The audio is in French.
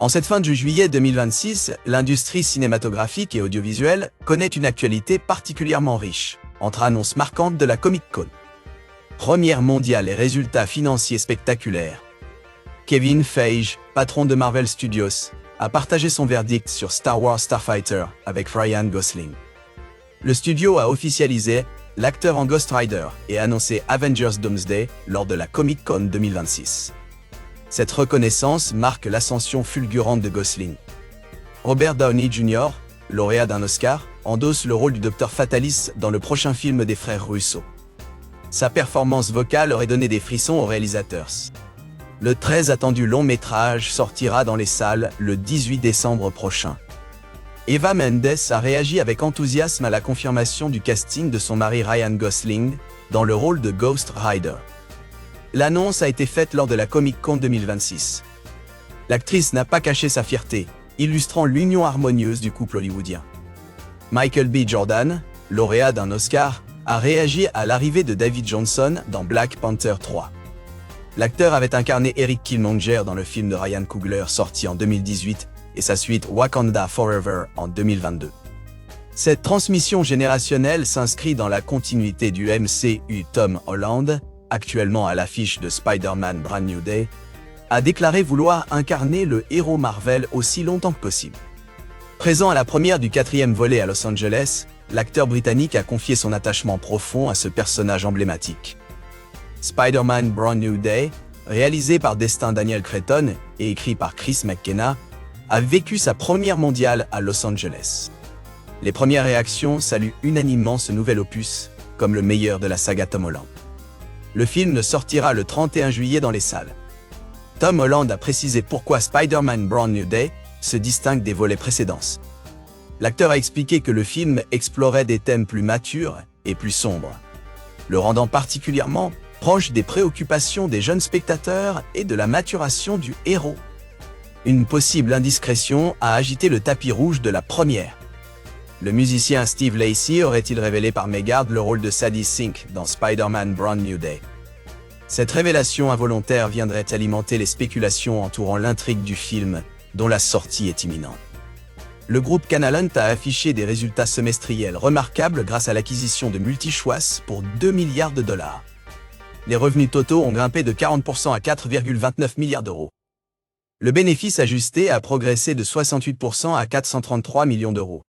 En cette fin de juillet 2026, l'industrie cinématographique et audiovisuelle connaît une actualité particulièrement riche, entre annonces marquantes de la Comic-Con. Première mondiale et résultats financiers spectaculaires. Kevin Feige, patron de Marvel Studios, a partagé son verdict sur Star Wars Starfighter avec Ryan Gosling. Le studio a officialisé l'acteur en Ghost Rider et annoncé Avengers Doomsday lors de la Comic-Con 2026. Cette reconnaissance marque l'ascension fulgurante de Gosling. Robert Downey Jr., lauréat d'un Oscar, endosse le rôle du Docteur Fatalis dans le prochain film des frères Russo. Sa performance vocale aurait donné des frissons aux réalisateurs. Le très attendu long-métrage sortira dans les salles le 18 décembre prochain. Eva Mendes a réagi avec enthousiasme à la confirmation du casting de son mari Ryan Gosling dans le rôle de Ghost Rider. L'annonce a été faite lors de la Comic-Con 2026. L'actrice n'a pas caché sa fierté, illustrant l'union harmonieuse du couple hollywoodien. Michael B. Jordan, lauréat d'un Oscar, a réagi à l'arrivée de David Johnson dans Black Panther 3. L'acteur avait incarné Eric Killmonger dans le film de Ryan Coogler sorti en 2018 et sa suite Wakanda Forever en 2022. Cette transmission générationnelle s'inscrit dans la continuité du MCU. Tom Holland, actuellement à l'affiche de Spider-Man Brand New Day, a déclaré vouloir incarner le héros Marvel aussi longtemps que possible. Présent à la première du 4e volet à Los Angeles, l'acteur britannique a confié son attachement profond à ce personnage emblématique. Spider-Man Brand New Day, réalisé par Destin Daniel Cretton et écrit par Chris McKenna, a vécu sa première mondiale à Los Angeles. Les premières réactions saluent unanimement ce nouvel opus comme le meilleur de la saga Tom Holland. Le film sortira le 31 juillet dans les salles. Tom Holland a précisé pourquoi Spider-Man Brand New Day se distingue des volets précédents. L'acteur a expliqué que le film explorait des thèmes plus matures et plus sombres, le rendant particulièrement proche des préoccupations des jeunes spectateurs et de la maturation du héros. Une possible indiscrétion a agité le tapis rouge de la première. Le musicien Steve Lacy aurait-il révélé par mégarde le rôle de Sadie Sink dans Spider-Man Brand New Day. Cette révélation involontaire viendrait alimenter les spéculations entourant l'intrigue du film, dont la sortie est imminente. Le groupe Canalent a affiché des résultats semestriels remarquables grâce à l'acquisition de Multichoice pour 2 milliards de dollars. Les revenus totaux ont grimpé de 40% à 4,29 milliards d'euros. Le bénéfice ajusté a progressé de 68% à 433 millions d'euros.